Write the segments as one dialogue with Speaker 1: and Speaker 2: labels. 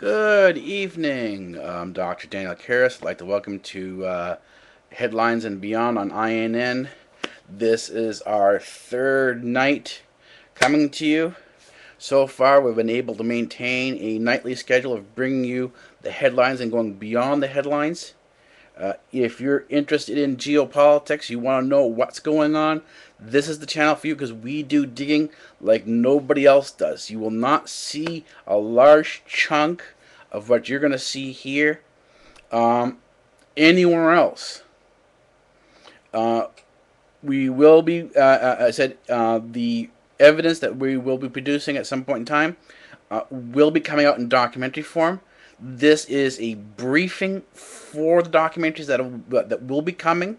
Speaker 1: Good evening. I'm Dr. Daniel Karras. I'd like to welcome to Headlines and Beyond on INN. This is our third night coming to you. So far, we've been able to maintain a nightly schedule of bringing you the headlines and going beyond the headlines. If you're interested in geopolitics, you want to know what's going on, this is the channel for you because we do digging like nobody else does. You will not see a large chunk of what you're going to see here anywhere else. We will be, I said, the evidence that we will be producing at some point in time will be coming out in documentary form. This is a briefing for the documentaries that will be coming,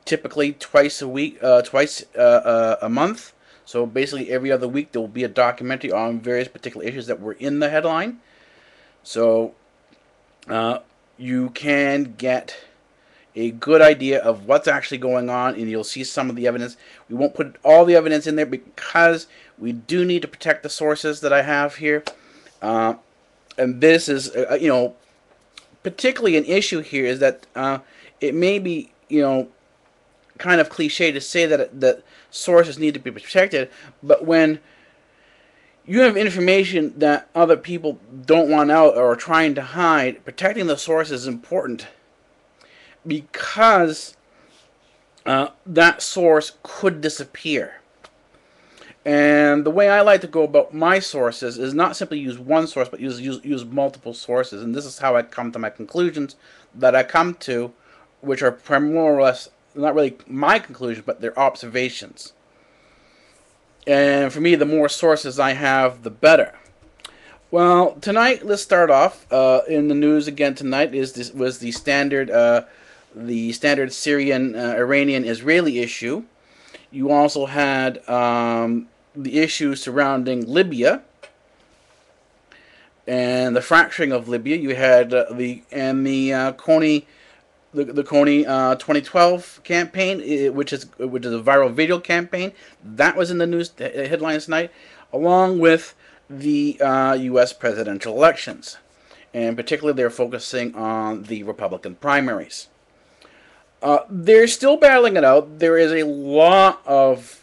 Speaker 1: typically twice a week, twice a month. So basically, every other week there will be a documentary on various particular issues that were in the headline. So you can get a good idea of what's actually going on, and you'll see some of the evidence. We won't put all the evidence in there because we do need to protect the sources that I have here. And this is, particularly an issue here is that it may be, kind of cliche to say that sources need to be protected, but when you have information that other people don't want out or are trying to hide, protecting the source is important because that source could disappear. And the way I like to go about my sources is not simply use one source, but use multiple sources. And this is how I come to my conclusions that I come to, which are more or less not really my conclusions, but they're observations. And for me, the more sources I have, the better. Well, tonight, let's start off. In the news again tonight was the standard Syrian, Iranian, Israeli issue. You also had the issues surrounding Libya and the fracturing of Libya. You had the Kony 2012 campaign, which is a viral video campaign that was in the news headlines tonight, along with the U.S. presidential elections, and particularly they're focusing on the Republican primaries. They're still battling it out. There is a lot of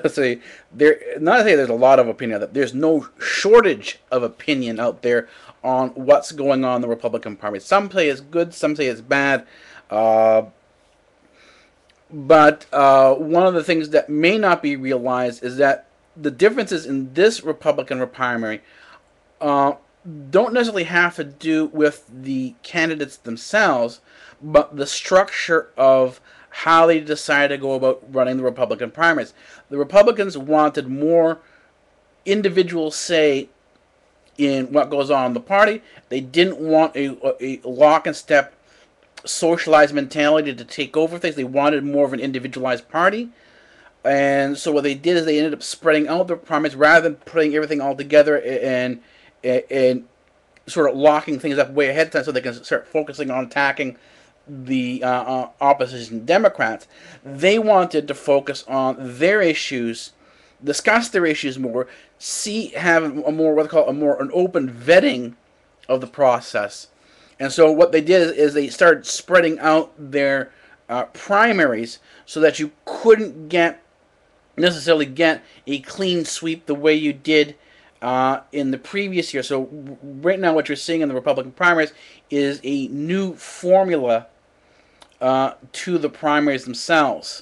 Speaker 1: say there's a lot of opinion out there. There's no shortage of opinion out there on what's going on in the Republican Party. Some say it's good, some say it's bad. But one of the things that may not be realized is that the differences in this Republican primary don't necessarily have to do with the candidates themselves, but the structure of how they decided to go about running the Republican primaries. The Republicans wanted more individual say in what goes on in the party. They didn't want a lock and step socialized mentality to take over things. They wanted more of an individualized party. And so what they did is they ended up spreading out their primaries rather than putting everything all together and sort of locking things up way ahead of time so they can start focusing on attacking the opposition Democrats. They wanted to focus on their issues, discuss their issues more, have a more what they call an open vetting of the process. And so what they did is they started spreading out their primaries so that you couldn't necessarily get a clean sweep the way you did in the previous year. So right now what you're seeing in the Republican primaries is a new formula to the primaries themselves.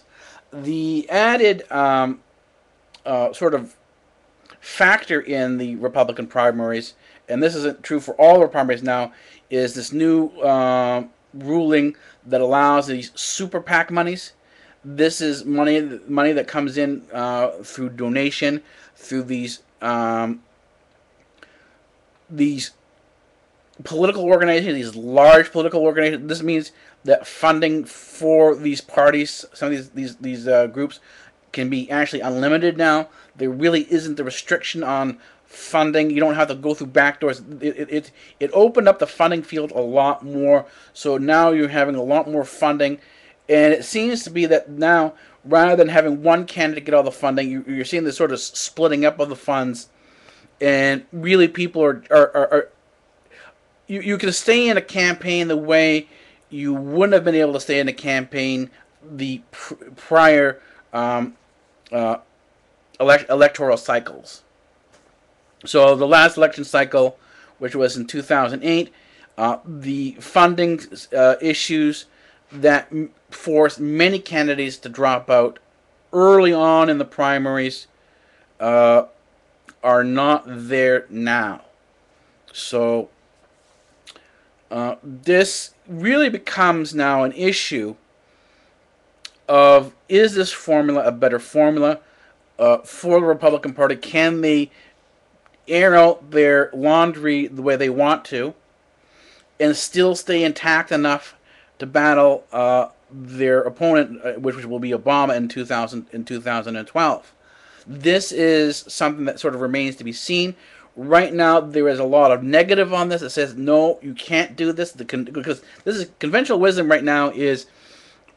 Speaker 1: The added sort of factor in the Republican primaries, and this isn't true for all the primaries now, is this new ruling that allows these super PAC monies. This is money that comes in through donation, through these political organizations, these large political organizations. This means that funding for these parties, some of these groups, can be actually unlimited now. There really isn't the restriction on funding. You don't have to go through back doors. It opened up the funding field a lot more. So now you're having a lot more funding, and it seems to be that now, rather than having one candidate get all the funding, you're seeing this sort of splitting up of the funds, and really people are you can stay in a campaign the way you wouldn't have been able to stay in a campaign the prior um, uh, electoral cycles. So the last election cycle, which was in 2008, the funding issues that forced many candidates to drop out early on in the primaries uh, are not there now. So this really becomes now an issue of, is this formula a better formula for the Republican Party? Can they air out their laundry the way they want to and still stay intact enough to battle their opponent, which will be Obama in 2012? This is something that sort of remains to be seen. Right now, there is a lot of negative on this. It says, no, you can't do this. Because this is conventional wisdom right now is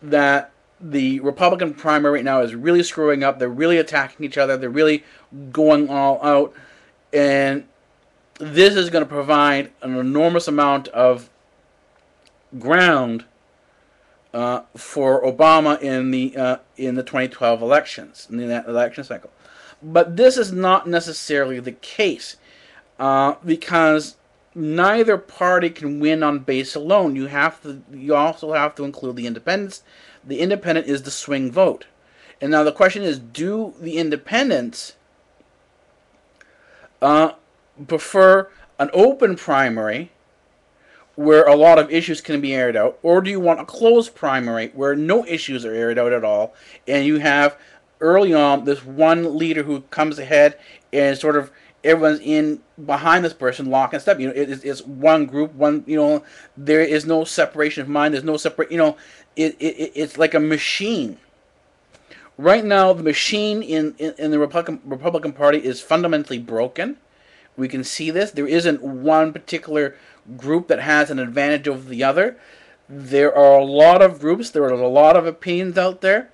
Speaker 1: that the Republican primary right now is really screwing up. They're really attacking each other. They're really going all out. And this is going to provide an enormous amount of ground for Obama in the 2012 elections, in that election cycle. But this is not necessarily the case because neither party can win on base alone. You also have to include the independents. The independent is the swing vote. And now the question is, do the independents prefer an open primary where a lot of issues can be aired out, or do you want a closed primary where no issues are aired out at all, and you have early on this one leader who comes ahead and sort of everyone's in behind this person, lock and step. It's one group, one. There is no separation of mind. There's no separate. It's like a machine. Right now, the machine in the Republican Party is fundamentally broken. We can see this. There isn't one particular group that has an advantage over the other. There are a lot of groups. There are a lot of opinions out there.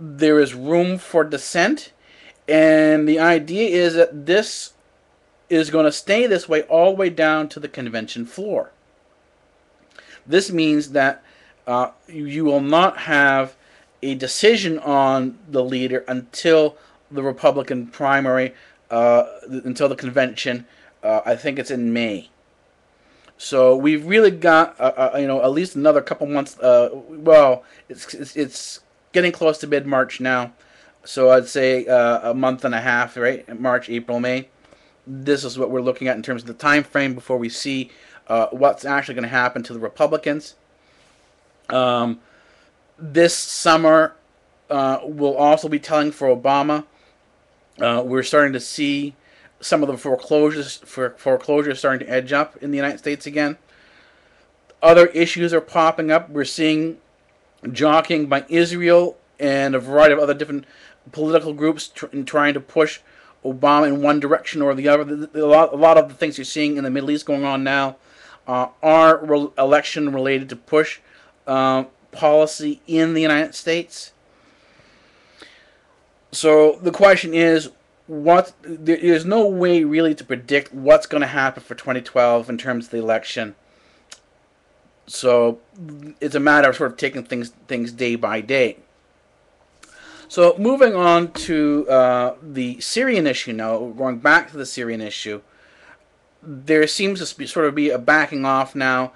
Speaker 1: There is room for dissent. And the idea is that this is going to stay this way all the way down to the convention floor. This means that you will not have a decision on the leader until the Republican primary, until the convention. I think it's in May. So we've really got at least another couple months. Well, it's getting close to mid-March now, so I'd say a month and a half, right? March, April, May. This is what we're looking at in terms of the time frame before we see what's actually going to happen to the Republicans. This summer will also be telling for Obama. We're starting to see some of the foreclosures starting to edge up in the United States again. Other issues are popping up. We're seeing jockeying by Israel and a variety of other different political groups trying to push Obama in one direction or the other. A lot of the things you're seeing in the Middle East going on now are election related to push policy in the United States. So the question is, there's no way really to predict what's going to happen for 2012 in terms of the election. So it's a matter of sort of taking things day by day. So moving on to the Syrian issue now, going back to the Syrian issue, there seems to sort of be a backing off now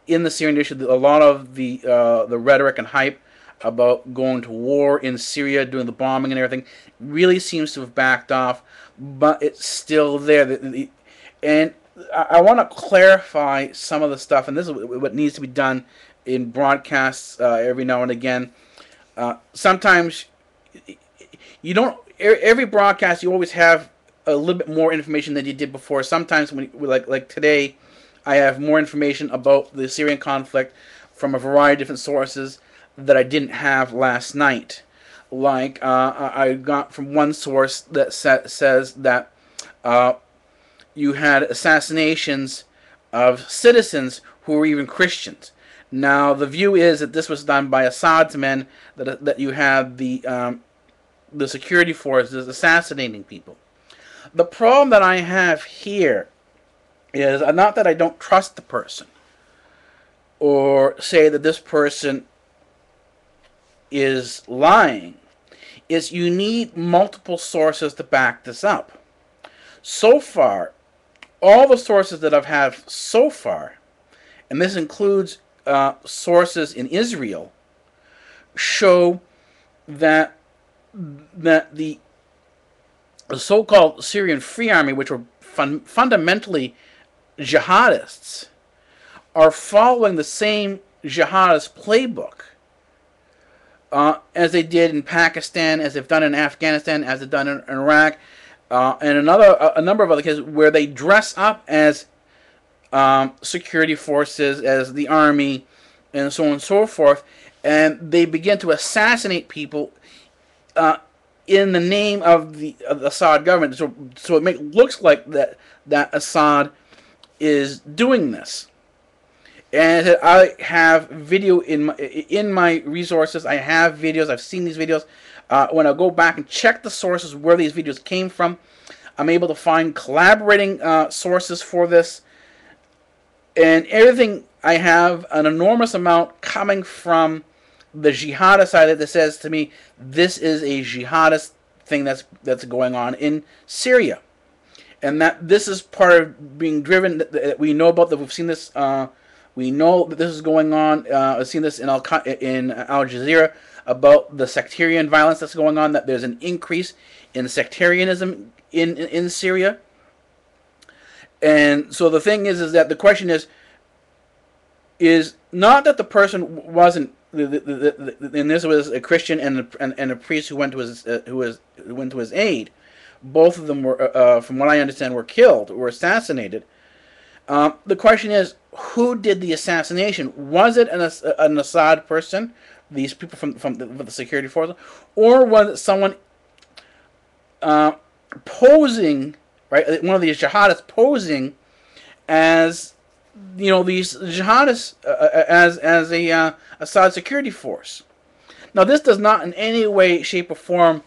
Speaker 1: in the Syrian issue. A lot of the rhetoric and hype about going to war in Syria, doing the bombing and everything, really seems to have backed off, but it's still there. And I want to clarify some of the stuff, and this is what needs to be done in broadcasts every now and again. Sometimes you don't. Every broadcast, you always have a little bit more information than you did before. Sometimes, like today, I have more information about the Syrian conflict from a variety of different sources that I didn't have last night. Like I got from one source that says that you had assassinations of citizens who were even Christians. Now the view is that this was done by Assad's men. That you had the security forces assassinating people. The problem that I have here is not that I don't trust the person or say that this person is lying. Is you need multiple sources to back this up. So far, all the sources that I've had so far, and this includes sources in Israel, show that the so-called Syrian Free Army, which were fundamentally jihadists, are following the same jihadist playbook as they did in Pakistan, as they've done in Afghanistan, as they've done in Iraq, and a number of other cases where they dress up as security forces, as the army, and so on and so forth, and they begin to assassinate people in the name of the Assad government. So it looks like that Assad is doing this. And I have video in my resources. I have videos. I've seen these videos. When I go back and check the sources where these videos came from, I'm able to find collaborating sources for this. And everything, I have an enormous amount coming from the jihadist side that says to me, this is a jihadist thing that's going on in Syria. And that this is part of being driven, that we know about, that we've seen this, we know that this is going on. I've seen this in Al Jazeera about the sectarian violence that's going on, that there's an increase in sectarianism in Syria. And so the thing is that the question is not that the person wasn't, and this was a Christian and a priest who went to his aid. Both of them were, from what I understand, were killed, were assassinated. The question is, who did the assassination? Was it an Assad person, these people from the security forces, or was it someone posing, right? One of these jihadists posing as, these jihadists as a Assad security force. Now, this does not in any way, shape, or form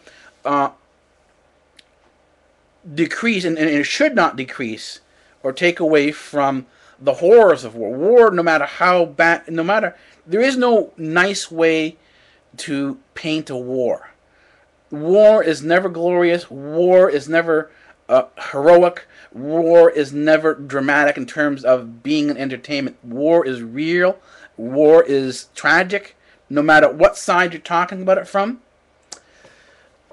Speaker 1: decrease, and it should not decrease or take away from the horrors of war. War, no matter how bad, there is no nice way to paint a war. War is never glorious. War is never heroic. War is never dramatic in terms of being an entertainment. War is real. War is tragic, no matter what side you're talking about it from.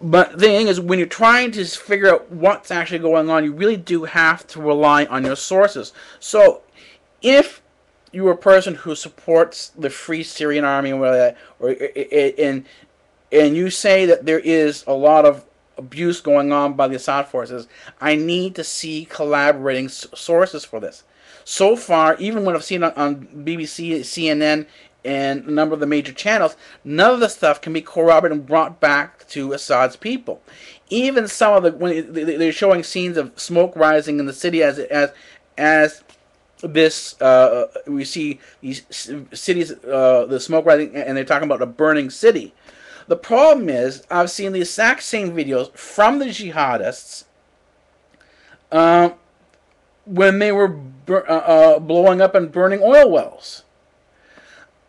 Speaker 1: But the thing is, when you're trying to figure out what's actually going on, you really do have to rely on your sources. So, if you're a person who supports the Free Syrian Army and you say that there is a lot of abuse going on by the Assad forces, I need to see collaborating sources for this. So far, even when I've seen on BBC, CNN, and a number of the major channels, none of the stuff can be corroborated and brought back to Assad's people. Even some of when they're showing scenes of smoke rising in the city as this, we see these cities, the smoke rising, and they're talking about a burning city. The problem is, I've seen the exact same videos from the jihadists when they were blowing up and burning oil wells.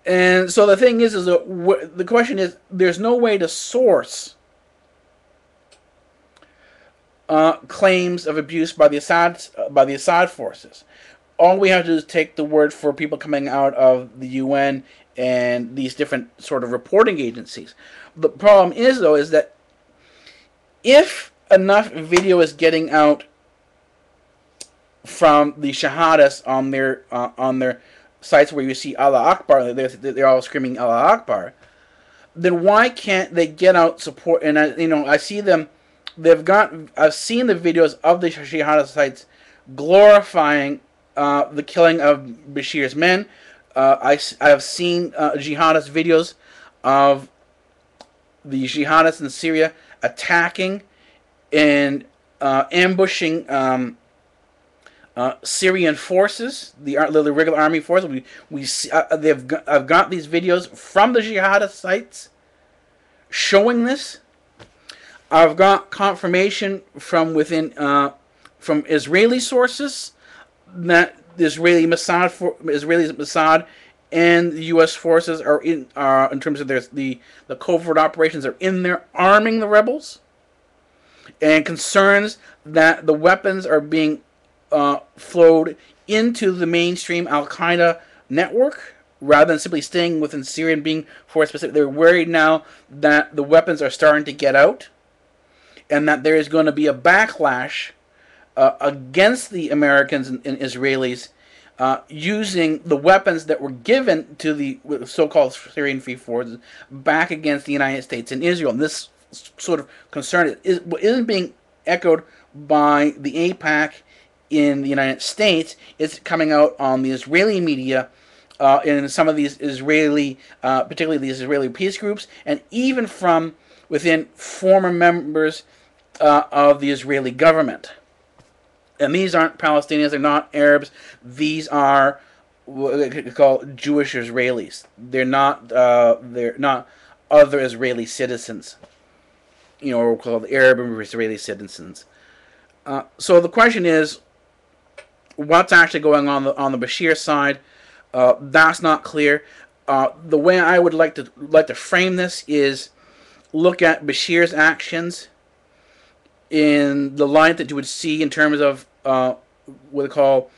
Speaker 1: And so the thing is the question is, there's no way to source claims of abuse by the Assad forces. All we have to do is take the word for people coming out of the UN and these different sort of reporting agencies. The problem is, though, is that if enough video is getting out from the jihadists on their sites where you see Allah Akbar, they're all screaming Allah Akbar, then why can't they get out support? And I see them. I've seen the videos of the jihadist sites glorifying the killing of Bashir's men. I have seen jihadist videos of the jihadists in Syria attacking and ambushing Syrian forces, the regular army forces. I've got these videos from the jihadist sites showing this. I've got confirmation from within from Israeli sources that Israeli Mossad and the U.S. forces are in terms of the covert operations, are in there arming the rebels, and concerns that the weapons are being flowed into the mainstream Al Qaeda network rather than simply staying within Syria and being force specific. They're worried now that the weapons are starting to get out, and that there is going to be a backlash against the Americans and Israelis using the weapons that were given to the so-called Syrian Free Forces back against the United States and Israel. And this sort of concern isn't being echoed by the AIPAC in the United States. It's coming out on the Israeli media, in some of these Israeli, particularly these Israeli peace groups, and even from within former members of the Israeli government. And these aren't Palestinians, they're not Arabs. These are what they call Jewish Israelis. They're not other Israeli citizens, or called Arab or Israeli citizens. So the question is, what's actually going on the Bashir side? That's not clear. The way I would like to frame this is look at Bashir's actions in the light that you would see in terms of what they call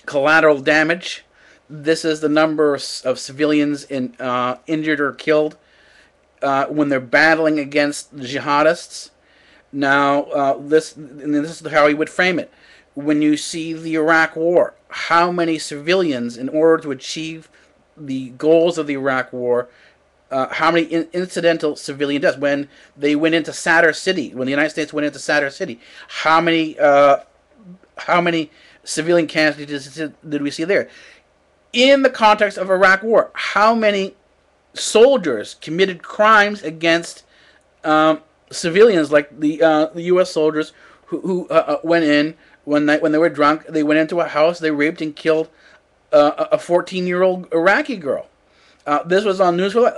Speaker 1: collateral damage. This is the number of civilians injured or killed when they're battling against the jihadists. Now, this is how he would frame it. When you see the Iraq War, how many civilians, in order to achieve the goals of the Iraq War, how many incidental civilian deaths? When they went into Sadr City, when the United States went into Sadr City, how many civilian casualties did we see there? In the context of Iraq War, how many soldiers committed crimes against civilians, like the U.S. soldiers who went in one night when they were drunk? They went into a house, they raped and killed a 14-year-old Iraqi girl. This was on news. Look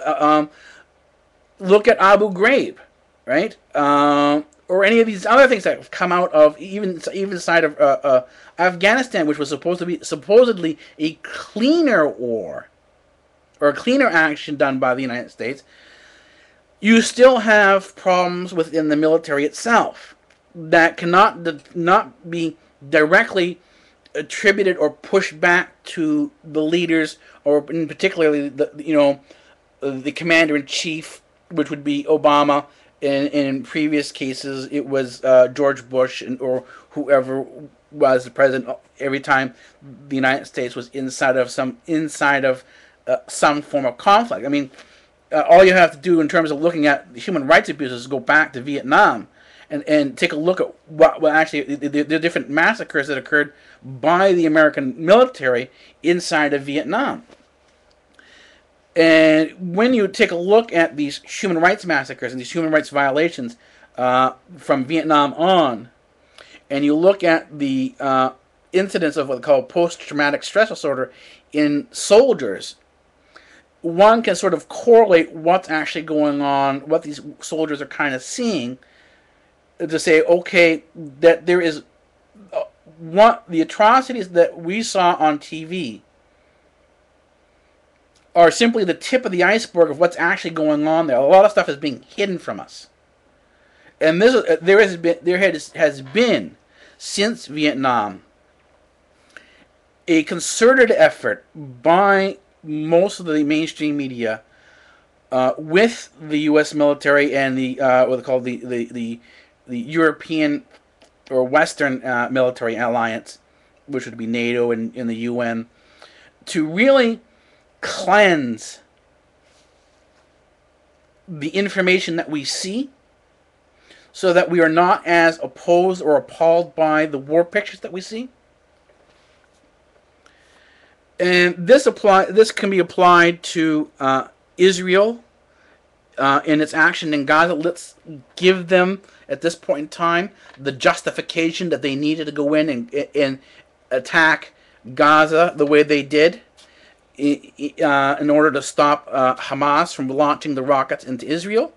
Speaker 1: at Abu Ghraib, right? Or any of these other things that have come out of even side of Afghanistan, which was supposedly a cleaner war or a cleaner action done by the United States. You still have problems within the military itself that cannot not be directly attributed or pushed back to the leaders, or in particularly the commander-in-chief, which would be Obama. In previous cases, it was George Bush or whoever was the president. Every time the United States was inside of some form of conflict. I mean, all you have to do in terms of looking at human rights abuses is go back to Vietnam and take a look at what actually the different massacres that occurred by the American military inside of Vietnam. And when you take a look at these human rights massacres and these human rights violations from Vietnam on, and you look at the incidents of what they call post-traumatic stress disorder in soldiers, one can sort of correlate what's actually going on, what these soldiers are kind of seeing, to say, okay, that there is what the atrocities that we saw on TV are simply the tip of the iceberg of what's actually going on there. A lot of stuff is being hidden from us, and there has been since Vietnam a concerted effort by most of the mainstream media with the U.S. military and the what they call the European or Western military alliance, which would be NATO and the UN, to really cleanse the information that we see so that we are not as opposed or appalled by the war pictures that we see. And this can be applied to Israel in its action in Gaza. Let's give them, at this point in time, the justification that they needed to go in and attack Gaza the way they did in order to stop Hamas from launching the rockets into Israel.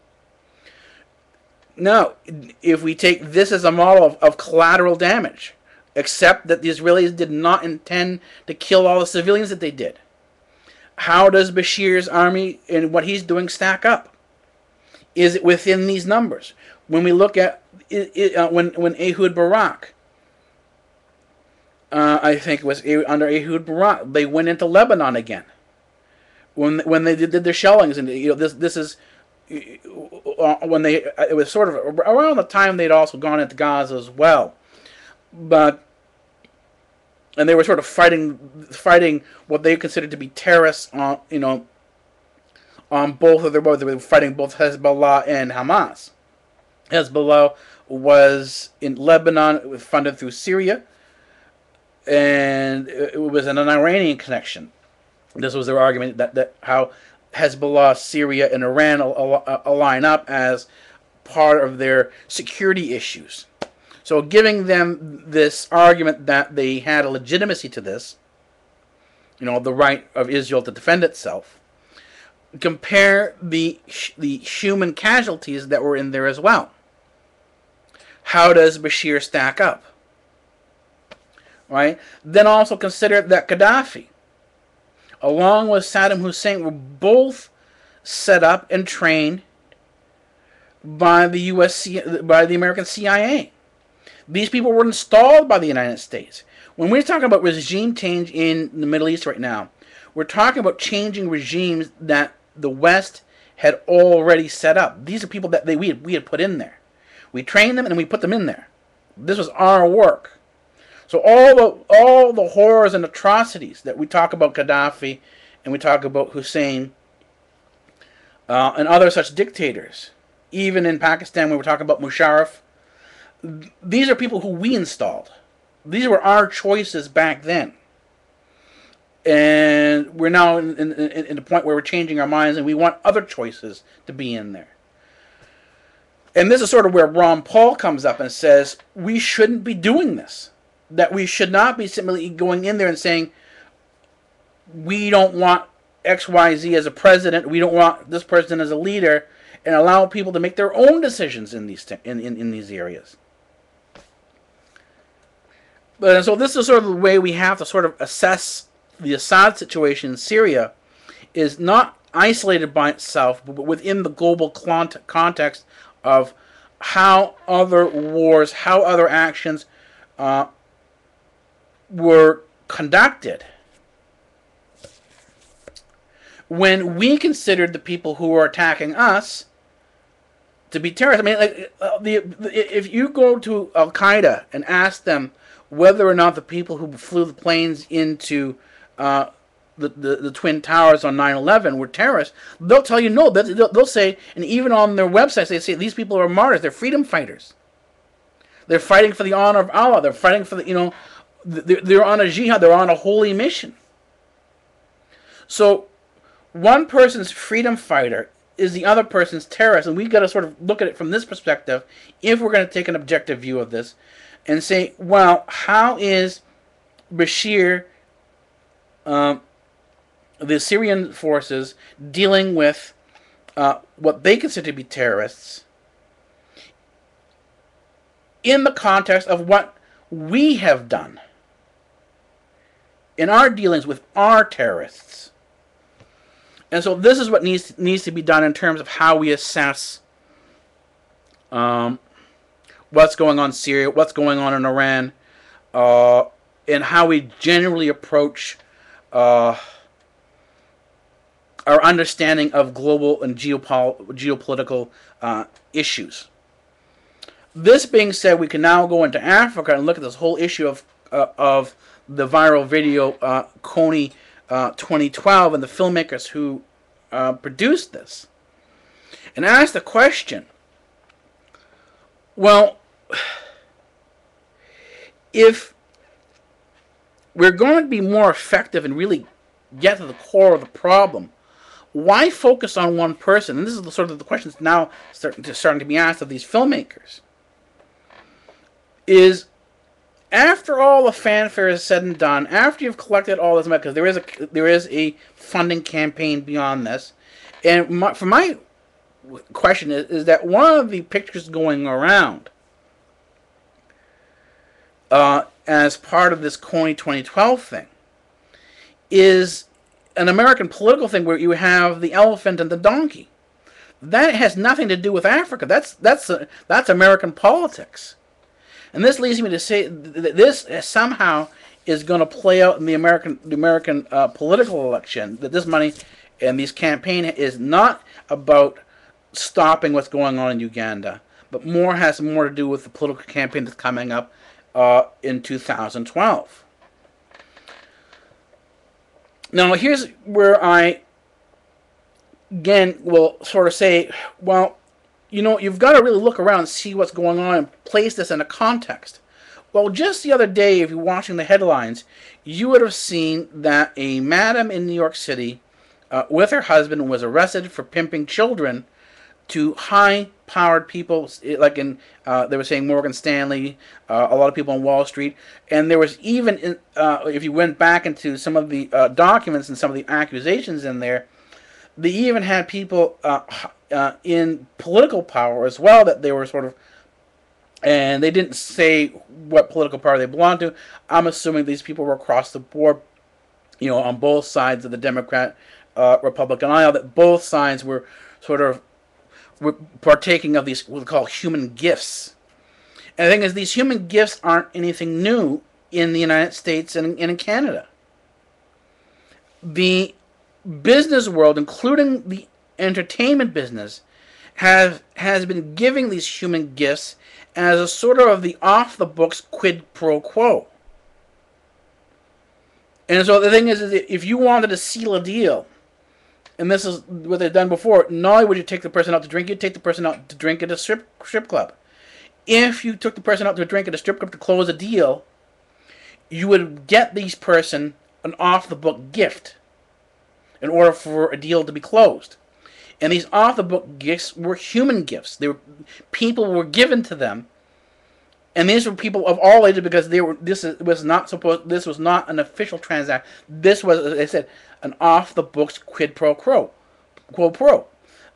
Speaker 1: Now, if we take this as a model of collateral damage, except that the Israelis did not intend to kill all the civilians that they did. How does Bashir's army and what he's doing stack up? Is it within these numbers? When we look at when Ehud Barak, I think it was under Ehud Barak, they went into Lebanon again. When they did their shellings, and this is when it was sort of around the time they'd also gone into Gaza as well, and they were sort of fighting what they considered to be terrorists on on both of their boats. They were fighting both Hezbollah and Hamas. Hezbollah was in Lebanon. It was funded through Syria, and it was an Iranian connection. This was their argument that how Hezbollah, Syria, and Iran align up as part of their security issues. So giving them this argument that they had a legitimacy to this, the right of Israel to defend itself, compare the human casualties that were in there as well. How does Bashir stack up? Right? Then also consider that Gaddafi, along with Saddam Hussein, were both set up and trained by the American CIA. These people were installed by the United States. When we're talking about regime change in the Middle East right now, we're talking about changing regimes that the West had already set up. These are people that we had put in there. We trained them and we put them in there. This was our work. So all the horrors and atrocities that we talk about Gaddafi and we talk about Hussein and other such dictators, even in Pakistan when we're talking about Musharraf, these are people who we installed. These were our choices back then. And we're now in the point where we're changing our minds and we want other choices to be in there. And this is sort of where Ron Paul comes up and says, we shouldn't be doing this. That we should not be simply going in there and saying, we don't want XYZ as a president, we don't want this person as a leader, and allow people to make their own decisions in these in these areas. But so this is sort of the way we have to sort of assess the Assad situation in Syria, is not isolated by itself, but within the global context of how other wars, how other actions were conducted when we considered the people who were attacking us to be terrorists. I mean, if you go to Al Qaeda and ask them whether or not the people who flew the planes into the Twin Towers on 9/11 were terrorists, they'll tell you no. They'll say, and even on their websites, they say these people are martyrs. They're freedom fighters. They're fighting for the honor of Allah. They're fighting for they're on a jihad. They're on a holy mission. So one person's freedom fighter is the other person's terrorist, and we've got to sort of look at it from this perspective if we're going to take an objective view of this and say, well, how is Bashir, the Syrian forces, dealing with what they consider to be terrorists in the context of what we have done in our dealings with our terrorists? And so this is what needs to be done in terms of how we assess what's going on in Syria, what's going on in Iran, and how we generally approach our understanding of global and geopolitical issues. This being said, we can now go into Africa and look at this whole issue of the viral video Kony 2012 and the filmmakers who produced this, and ask the question, well, if we're going to be more effective and really get to the core of the problem, why focus on one person? And this is the sort of the questions now starting to be asked of these filmmakers. Is, after all the fanfare is said and done, after you've collected all this money, because there is a funding campaign beyond this, and for my question is that one of the pictures going around as part of this Coney 2012 thing is an American political thing where you have the elephant and the donkey. That has nothing to do with Africa. That's American politics. And this leads me to say that this somehow is going to play out in the American political election. That this money and this campaign is not about stopping what's going on in Uganda, but has more to do with the political campaign that's coming up in 2012. Now, here's where I again will sort of say, well, you've got to really look around and see what's going on and place this in a context. Well, just the other day, if you're watching the headlines, you would have seen that a madam in New York City with her husband was arrested for pimping children to high-powered people, like they were saying Morgan Stanley, a lot of people on Wall Street, and there was even, if you went back into some of the documents and some of the accusations in there, they even had people in political power as well that they were sort of, and they didn't say what political party they belonged to. I'm assuming these people were across the board, on both sides of the Democrat Republican aisle, that both sides were sort of partaking of these what we call human gifts. And the thing is, these human gifts aren't anything new in the United States and in Canada. The business world, including the entertainment business, has been giving these human gifts as a sort of the off-the-books quid pro quo. And so the thing is if you wanted to seal a deal, and this is what they've done before, not only would you take the person out to drink, you'd take the person out to drink at a strip club. If you took the person out to drink at a strip club to close a deal, you would get these person an off-the-book gift in order for a deal to be closed. And these off-the-book gifts were human gifts. People were given to them, and these were people of all ages because this was not an official transaction. This was, as I said, an off-the-books quid pro quo.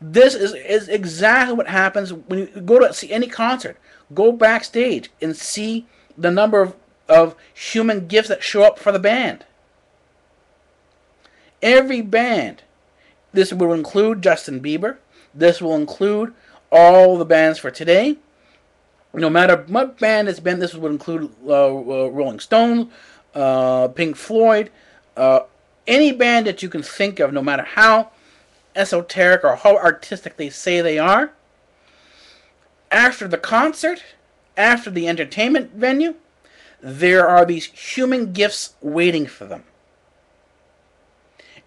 Speaker 1: This is exactly what happens when you go to see any concert. Go backstage and see the number of human gifts that show up for the band. Every band. This will include Justin Bieber. This will include all the bands for today. No matter what band it's been, this would include Rolling Stones, Pink Floyd, any band that you can think of, no matter how esoteric or how artistic they say they are. After the concert, after the entertainment venue, there are these human gifts waiting for them.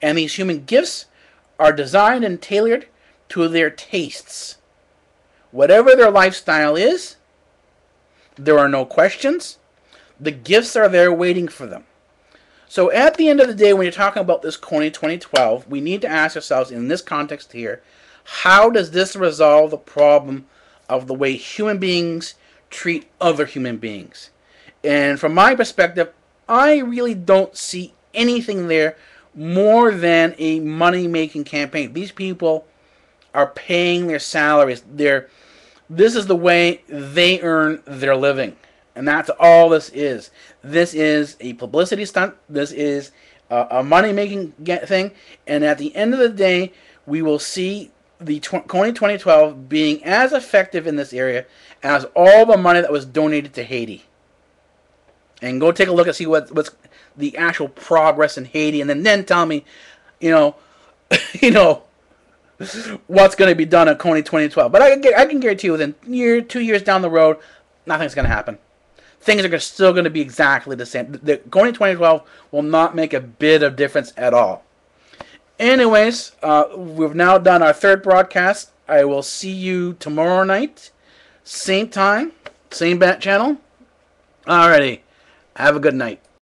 Speaker 1: And these human gifts are designed and tailored to their tastes. Whatever their lifestyle is, there are no questions. The gifts are there waiting for them. So at the end of the day, when you're talking about this Coney 2012, we need to ask ourselves in this context here, how does this resolve the problem of the way human beings treat other human beings? And from my perspective, I really don't see anything there more than a money-making campaign. These people are paying their salaries. This is the way they earn their living. And that's all this is. This is a publicity stunt. This is a money-making thing. And at the end of the day, we will see the Coney 2012 being as effective in this area as all the money that was donated to Haiti. And go take a look and see what's the actual progress in Haiti, and then tell me, what's going to be done at Coney 2012. But I can guarantee you, within 2 years down the road, nothing's going to happen. Things are still going to be exactly the same. The Coney 2012 will not make a bit of difference at all. Anyways, we've now done our third broadcast. I will see you tomorrow night, same time, same bat channel. Alrighty, have a good night.